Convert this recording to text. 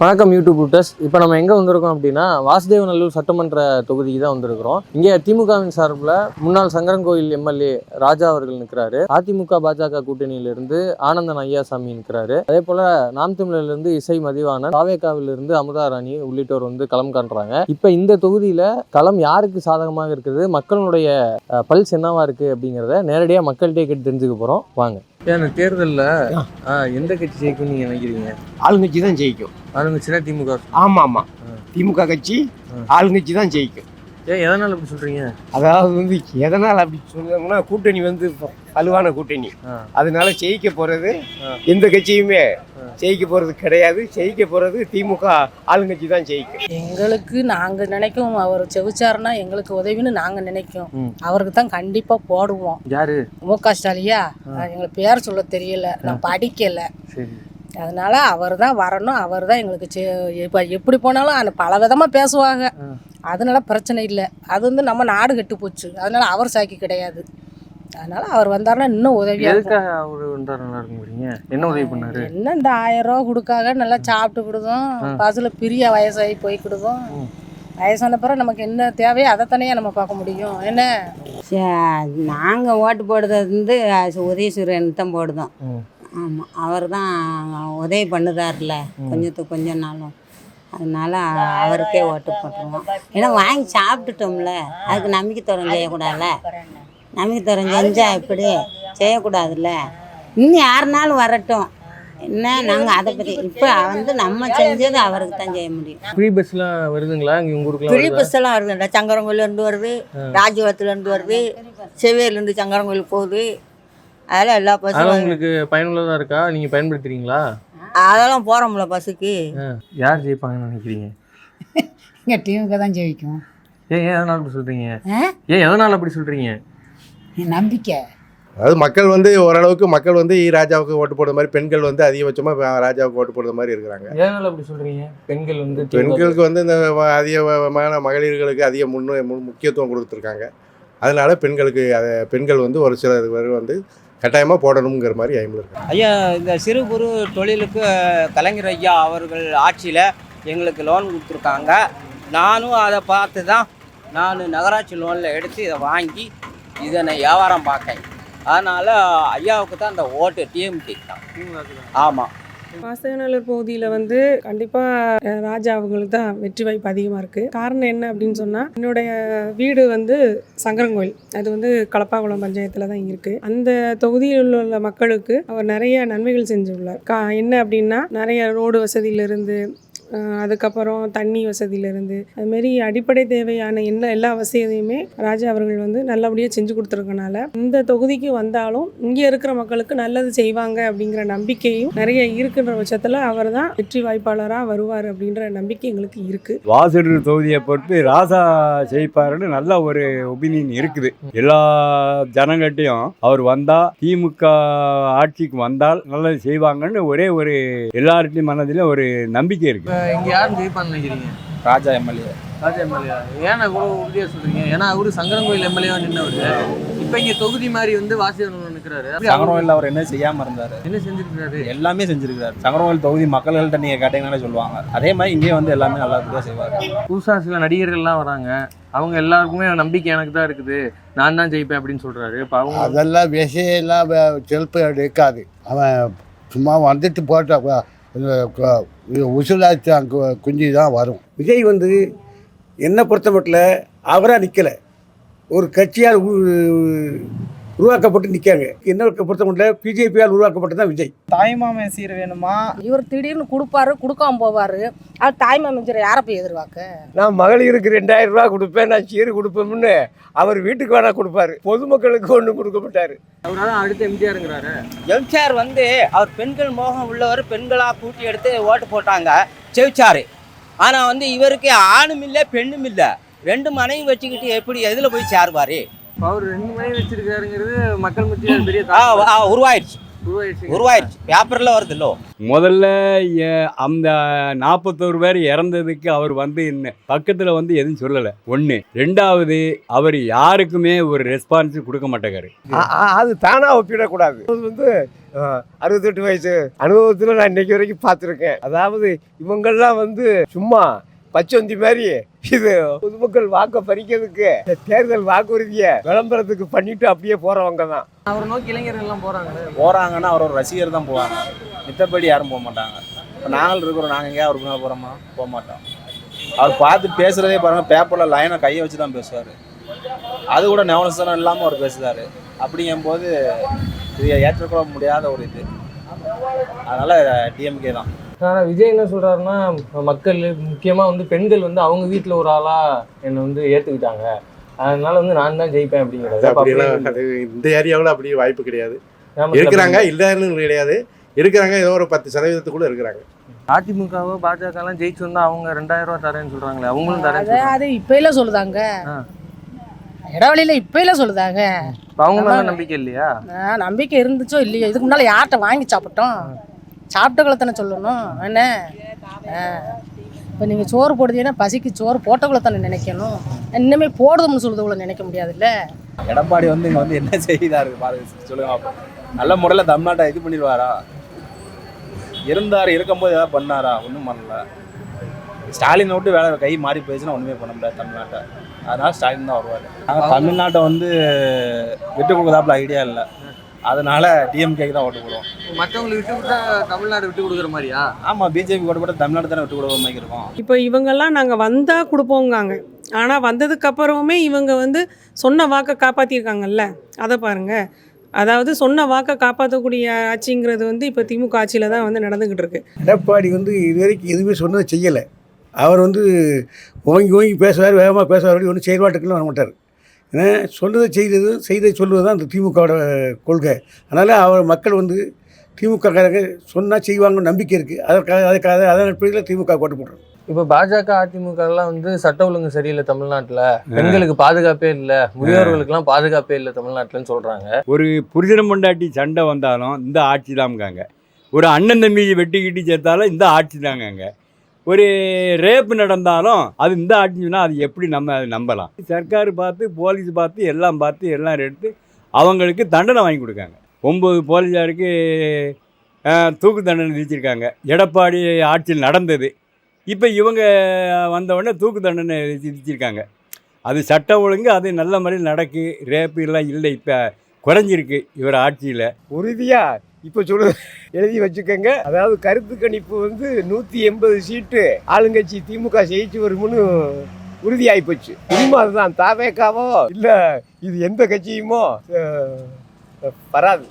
வணக்கம் YouTube routers. இப்போ நம்ம எங்கே வந்திருக்கோம் அப்படின்னா வாசுதேவநல்லூர் சட்டமன்ற தொகுதிக்கு தான் வந்திருக்கிறோம். இங்கே திமுகவின் சார்பில் முன்னாள் சங்கரன்கோயில் எம்எல்ஏ ராஜா அவர்கள் நிற்கிறாரு. அதிமுக பாஜக கூட்டணியிலிருந்து ஆனந்தன் ஐயாசாமி நிற்கிறாரு. அதே போல நாம் தமிழர்லேருந்து இசை மதிவாணன், தாவேகாவிலிருந்து அமுதா ராணி உள்ளிட்டோர் வந்து களம் காண்றாங்க. இப்போ இந்த தொகுதியில் களம் யாருக்கு சாதகமாக இருக்குது, மக்களுடைய பல்ஸ் என்னவா இருக்கு அப்படிங்கிறத நேரடியாக மக்கள்கிட்டே கேட்டு தெரிஞ்சுக்க போகிறோம். வாங்க. ஏன் தேர்தலில் எந்த கட்சி ஜெயிக்கும்னு நீங்கள் நினைக்கிறீங்க? ஆளுங்கட்சி தான் ஜெயிக்கும். ஆளுங்கட்சினா திமுக. ஆமாம், திமுக கட்சி ஆளுங்கட்சி தான் ஜெயிக்கும். ஏன் எதனால் அப்படி சொல்கிறீங்க? அதாவது வந்து எதனால் அப்படி சொன்னோம்னா, கூட்டணி வந்து வலுவான கூட்டணி, அதனால ஜெயிக்க போகிறது எந்த கட்சியுமே ஜெயிக்க போகிறது கிடையாது. ஜெயிக்க போகிறது திமுக ஆளுங்கட்சி தான் ஜெயிக்கும். எங்களுக்கு நாங்கள் நினைக்கும் அவர் செவிச்சாருன்னா எங்களுக்கு உதவின்னு நாங்கள் நினைக்கும். அவருக்கு தான் கண்டிப்பாக போடுவோம். யாரு? முக ஸ்டாலியா? எங்களுக்கு பேர் சொல்ல தெரியல, நான் படிக்கலை. சரி, அதனால அவர் தான் வரணும். அவர் தான் எங்களுக்கு இப்போ எப்படி போனாலும் அந்த பல விதமாக பேசுவாங்க, அதனால பிரச்சனை இல்லை. அது வந்து நம்ம நாடு கெட்டு போச்சு, அதனால அவர் சாக்கி கிடையாது. அதனால அவர் வந்தாருன்னா இன்னும் உதவியாக இருக்கும். அவர் வந்தார் நல்லா இருக்குங்கிறீங்க. என்ன உதவி பண்ணாரு? என்ன இந்த 1000 ரூபா கொடுக்காக நல்லா சாப்பிட்டு கொடுக்கும், பஸ்ஸில் பிரிய வயசாகி போய் கொடுக்கும். வயசான பிறகு நமக்கு என்ன தேவையோ அதைத்தானே நம்ம பார்க்க முடியும். என்ன நாங்கள் ஓட்டு போடுறது வந்து உதயசூரியன் தான் போடுதோம். ஆமாம், அவர் தான் உதவி பண்ணுதார்ல கொஞ்சத்துக்கு கொஞ்சம் நாளும், அதனால அவருக்கே ஓட்டு போட்டுருவோம். ஏன்னா வாங்கி சாப்பிட்டுட்டோம்ல, அதுக்கு நம்பிக்கை தரம் செய்யக்கூடாதுல்ல. நம்பிக்கை தரம் செஞ்சால் இப்படி செய்யக்கூடாதுல்ல. இன்னும் யாருனாலும் வரட்டும், என்ன நாங்கள் அதை பற்றி இப்போ வந்து நம்ம செஞ்சது அவருக்கு தான் செய்ய முடியும். ஃப்ரீ பஸ்லாம் வருதுங்களா இங்கே உங்கள் ஊருக்கு? ஃப்ரீ பஸ் எல்லாம் வருதுல்ல, சங்கரங்கோயிலேருந்து வருது, ராஜபாளையத்துலேருந்து வருது, செவ்வேர்லேருந்து சங்கரங்கோயிலுக்கு போகுது. அதெல்லாம் எல்லா பஸ்ஸும் உங்களுக்கு பயனுள்ளதாக இருக்கா? நீங்கள் பயன்படுத்துறீங்களா? அதெல்லாம் போகிறோம்ல பஸ்ஸுக்கு. யார் ஜெயிப்பாங்கன்னு நினைக்கிறீங்க? இங்கே திமுக தான் ஜெயிக்கும். ஏன் எதனால் அப்படி சொல்கிறீங்க? எதனால் அப்படி சொல்கிறீங்க? நம்பிக்கை. அதாவது மக்கள் வந்து ஓரளவுக்கு மக்கள் வந்து ராஜாவுக்கு ஓட்டு போடுற மாதிரி, பெண்கள் வந்து அதிகபட்சமாக ராஜாவுக்கு ஓட்டு போடுற மாதிரி இருக்கிறாங்க. எதனால் அப்படி சொல்கிறீங்க? பெண்கள் வந்து பெண்களுக்கு வந்து இந்த அதிகமான மகளிர்களுக்கு அதிக முக்கியத்துவம் கொடுத்துருக்காங்க. அதனால பெண்கள் வந்து ஒரு சிலர் வந்து கட்டாயமாக போடணுங்கிற மாதிரி ஐமில் இருக்காங்க. ஐயா, இந்த சிறு குறு தொழிலுக்கு கலைஞர் ஐயா அவர்கள் ஆட்சியில் எங்களுக்கு லோன் கொடுத்துருக்காங்க. நானும் அதை பார்த்து தான் நான் நகராட்சி லோனில் எடுத்து இதை வாங்கி இதை நான் வியாபாரம் பார்க்கேன். அதனால் ஐயாவுக்கு தான் அந்த ஓட்டு டிஎம்கே தான். ஆமாம், வாசுதேவநல்லூர் பகுதியில் வந்து கண்டிப்பாக ராஜா அவங்களுக்கு தான் வெற்றி வாய்ப்பு அதிகமாக இருக்குது. காரணம் என்ன அப்படின்னு சொன்னால், என்னுடைய வீடு வந்து சங்கரன்கோயில், அது வந்து களப்பாகுளம் பஞ்சாயத்தில் தான் இருக்குது. அந்த தொகுதியில் உள்ள மக்களுக்கு அவர் நிறைய நன்மைகள் செஞ்சுள்ளார். என்ன அப்படின்னா, நிறைய ரோடு வசதியிலிருந்து, அதுக்கப்புறம் தண்ணி வசதியிலேருந்து, அதுமாரி அடிப்படை தேவையான எல்லா வசதியுமே ராஜா அவர்கள் வந்து நல்லபடியாக செஞ்சு கொடுத்துருக்கனால இந்த தொகுதிக்கு வந்தாலும் இங்கே இருக்கிற மக்களுக்கு நல்லது செய்வாங்க அப்படிங்கிற நம்பிக்கையும் நிறைய இருக்குன்ற பட்சத்தில் அவர் தான் வெற்றி வாய்ப்பாளராக வருவார் அப்படின்ற நம்பிக்கை எங்களுக்கு இருக்குது. வாசுதேவநல்லூர் தொகுதியை பொறுத்து ராஜா ஜெயிப்பாருன்னு நல்ல ஒரு ஒப்பீனியன் இருக்குது. எல்லா ஜனங்கள்ட்டையும் அவர் வந்தால், திமுக ஆட்சிக்கு வந்தால் நல்லது செய்வாங்கன்னு ஒரே ஒரு எல்லார்ட்டையும் மனதிலும் ஒரு நம்பிக்கை இருக்குது. இங்கே யாரும் ஜெயிப்பான்னு நினைக்கிறீங்க? ராஜா எம்எல்ஏ. ராஜா எம்எல்ஏ. ஏன்னா இவ்வளோ உறுதியாக சொல்கிறீங்க? ஏன்னா அவரு சங்கரன்கோயில் எம்எல்ஏவா நின்றவர். இப்போ இங்கே தொகுதி மாதிரி வந்து வாசுதேவநல்லூர் நிற்கிறாரு. சங்கரன்கோயிலில் அவர் என்ன செய்யாமல் இருந்தார்? என்ன செஞ்சுருக்காரு? எல்லாமே செஞ்சுருக்காரு. சங்கரன்கோயில் தொகுதி மக்கள்கிட்ட நீங்கள் கேட்டீங்கன்னாலே சொல்லுவாங்க. அதே மாதிரி இங்கே வந்து எல்லாமே நல்லபடியாக செய்வார். புதுசாக சில நடிகர்கள்லாம் வராங்க, அவங்க எல்லாருக்குமே நம்பிக்கை எனக்கு தான் இருக்குது, நான் தான் ஜெயிப்பேன் அப்படின்னு சொல்கிறாரு. இப்போ அவங்க அதெல்லாம் விஷயம்லாம் செல்ஃபு எடுக்காது. அவன் சும்மா வந்துட்டு போட்ட உசுலாச்சு அங்கே குஞ்சு தான் வரும். விஜய் வந்து என்னை பொறுத்த மட்டும் அவராக நிற்கலை, ஒரு கட்சியால் உருவாக்கப்பட்டு நிற்காங்க. என்ன பொறுத்த மட்டும் பிஜேபியால் உருவாக்கப்பட்டு தான் விஜய். தாய்மாமன் சீர் வேணுமா? இவர் திடீர்னு கொடுப்பாரு, கொடுக்காம போவார். அது தாய்மாமன் யாரை போய் எதிர்பார்க்க? நான் மகளிருக்கு 2000 ரூபா கொடுப்பேன், நான் சீரு கொடுப்பேன்னு அவர் வீட்டுக்கு வேணா கொடுப்பாரு, பொதுமக்களுக்கு ஒன்றும் கொடுக்க மாட்டார். அவரால் அடுத்து எம்ஜிஆருங்கிறாரு. எம்ஜிஆர் வந்து அவர் பெண்கள் மோகம் உள்ளவர், பெண்களாக கூட்டி எடுத்து ஓட்டு போட்டாங்க, ஜெயிச்சாரு. ஆனால் வந்து இவருக்கு ஆணும் இல்லை பெண்ணும் இல்லை, 2 மனைவி வச்சுக்கிட்டு எப்படி எதில் போய் சேருவார்? அவர் 2 மணி வச்சிருக்காருங்கிறது மக்கள் மத்தியில் பெரிய உருவாயிடுச்சு. பேப்பரில் வருதுல்லோ. முதல்ல அந்த 41 பேர் இறந்ததுக்கு அவர் வந்து பக்கத்தில் வந்து எதுவும் சொல்லலை. ஒன்று. ரெண்டாவது, அவர் யாருக்குமே ஒரு ரெஸ்பான்ஸ் கொடுக்க மாட்டேங்காரு. அது தானாக ஒப்பிடக்கூடாது. அது வந்து 68 வயசு அனுபவத்தில் நான் இன்னைக்கு வரைக்கும் பார்த்துருக்கேன். அதாவது இவங்கெல்லாம் வந்து சும்மா பச்சொந்தி மாதிரி இது பொதுமக்கள் வாக்க பறிக்கிறதுக்கு தேர்தல் வாக்குறுதியை விளம்பரத்துக்கு பண்ணிட்டு அப்படியே போறவங்க தான். அவரை நோக்கி இளைஞர்கள் எல்லாம் போகிறாங்கன்னா அவர் ஒரு ரசிகர் தான் போவாங்க, மித்தபடி யாரும் போக மாட்டாங்க. இப்போ நாங்கள் இருக்கிறோம், நாங்கள் எங்கேயா அவர் பின்னால் போகிறோமா? போக மாட்டோம். அவர் பார்த்து பேசுகிறதே பாருங்கள், பேப்பரில் லைனை கையை வச்சு தான் பேசுவார். அது கூட நவனசனம் இல்லாமல் அவர் பேசுகிறார். அப்படிங்கும்போது இது ஏற்றுக்கொள்ள முடியாத ஒரு இது. அதனால் டிஎம்கே தான். ஆனால் விஜய் என்ன சொல்கிறாருன்னா, மக்கள் முக்கியமாக வந்து பெண்கள் வந்து அவங்க வீட்டில் ஒரு ஆளாக என்னை வந்து ஏற்றுக்கிட்டாங்க, அதனால வந்து நான் தான் ஜெயிப்பேன் அப்படிங்கிறது. அப்படிலாம் அது இந்த ஏரியாவில் அப்படி வாய்ப்பு கிடையாது. இருக்கிறாங்க, இல்லைன்னு கிடையாது, இருக்கிறாங்க. ஏதோ ஒரு 10% இருக்கிறாங்க. அதிமுகவோ பாஜகலாம் ஜெயிச்சு வந்தால் அவங்க 2000 ரூபா தரேன்னு சொல்கிறாங்களே, அவங்களும் தரேன். அது இப்போயில சொல்லுதாங்க, இடைவெளியில் இப்போயில சொல்லுதாங்க. அவங்க மேலே நம்பிக்கை இல்லையா? நம்பிக்கை இருந்துச்சோ இல்லையோ, இதுக்கு முன்னால் யார்கிட்ட வாங்கி சாப்பிட்டோம்? சாப்பிட்டவங்களை தானே சொல்லணும். என்ன இப்போ நீங்கள் சோறு போடுதீங்கன்னா பசிக்கு சோறு போட்டவங்களை தானே நினைக்கணும். இன்னுமே போடுதோம்னு சொல்லுறதுக்குள்ள நினைக்க முடியாதுல்ல. எடப்பாடி வந்து இங்கே வந்து என்ன செய்தாரு பாருங்க, சொல்லுங்க. நல்ல முறையில் தமிழ்நாட்டை இது பண்ணிடுவாரா? இருக்கும்போது ஏதாவது பண்ணாரா? ஒன்றும் பண்ணல. ஸ்டாலின் விட்டு வேலை கை மாறி போயிடுச்சுன்னா ஒன்றுமே பண்ண முடியாது தமிழ்நாட்டை. அதனால் ஸ்டாலின் தான் வருவார். நாங்கள் தமிழ்நாட்டை வந்து விட்டு கொடுக்குறாப்புல ஐடியா இல்லை, அதனால டிஎம்கேக்கு தான் ஓட்டு போடுவோம். மற்றவங்களை விட்டு கொடுத்தா தமிழ்நாடு விட்டு கொடுக்குற மாதிரியா? ஆமாம், பிஜேபி ஓட்டு போட்டால் தமிழ்நாடு தானே விட்டு கொடுக்குற மாதிரி இருக்கும். இப்போ இவங்கெல்லாம் நாங்கள் வந்தால் கொடுப்போங்காங்க, ஆனால் வந்ததுக்கப்புறமே இவங்க வந்து சொன்ன வாக்கை காப்பாற்றிருக்காங்கல்ல, அதை பாருங்கள். அதாவது சொன்ன வாக்கை காப்பாற்றக்கூடிய ஆட்சிங்கிறது வந்து இப்போ திமுக ஆட்சியில் தான் வந்து நடந்துக்கிட்டு இருக்கு. எடப்பாடி வந்து இது வரைக்கும் எதுவுமே சொன்னதை செய்யலை. அவர் வந்து ஓங்கி பேசுவார், வேகமாக பேசுவார், ஒன்றும் செயல்பாட்டுக்குலாம் வர மாட்டார். ஏன்னா சொன்னதை செய்ததை சொல்வது தான் அந்த திமுகவோட கொள்கை. அதனால் அவர் மக்கள் வந்து திமுகக்காரங்க சொன்னால் செய்வாங்கன்னு நம்பிக்கை இருக்குது. அதுக்காக அதன் அடிப்படையில் திமுக ஓட்டு போடுறோம். இப்போ பாஜக அதிமுக எல்லாம் வந்து சட்ட ஒழுங்கு சரியில்லை தமிழ்நாட்டில், பெண்களுக்கு பாதுகாப்பே இல்லை, முதியோர்களுக்கெல்லாம் பாதுகாப்பே இல்லை தமிழ்நாட்டில்னு சொல்கிறாங்க. ஒரு புருஷன் பொண்டாட்டி சண்டை வந்தாலும் இந்த ஆட்சி தான்காங்க. ஒரு அண்ணன் தம்பி வெட்டிக்கிட்டு சேர்த்தாலும் இந்த ஆட்சி தாங்க. ஒரு ரேப்பு நடந்தாலும் அது இந்த ஆட்சினா அது எப்படி நம்ம அதை நம்பலாம்? சர்க்கார் பார்த்து, போலீஸ் பார்த்து, எல்லாம் எடுத்து அவங்களுக்கு தண்டனை வாங்கி கொடுக்காங்க. 9 போலீஸாருக்கு தூக்கு தண்டனை விதிச்சிருக்காங்க. எடப்பாடி ஆட்சியில் நடந்தது. இப்போ இவங்க வந்தவுடனே தூக்கு தண்டனை விதிச்சிருக்காங்க. அது சட்ட ஒழுங்கு, அது நல்ல முறையில் நடக்கு. ரேப்பு எல்லாம் இல்லை, இப்போ குறைஞ்சிருக்கு இவர் ஆட்சியில். உறுதியாக இப்போ எழுதி வச்சுக்கோங்க. அதாவது கருத்து கணிப்பு வந்து 180 சீட்டு ஆளுங்கட்சி திமுக ஜெயிச்சு வரும்னு உறுதியாகி போச்சு. உண்மை அதுதான். தாவேக்காவோ இல்லை இது எந்த கட்சியுமோ வராது.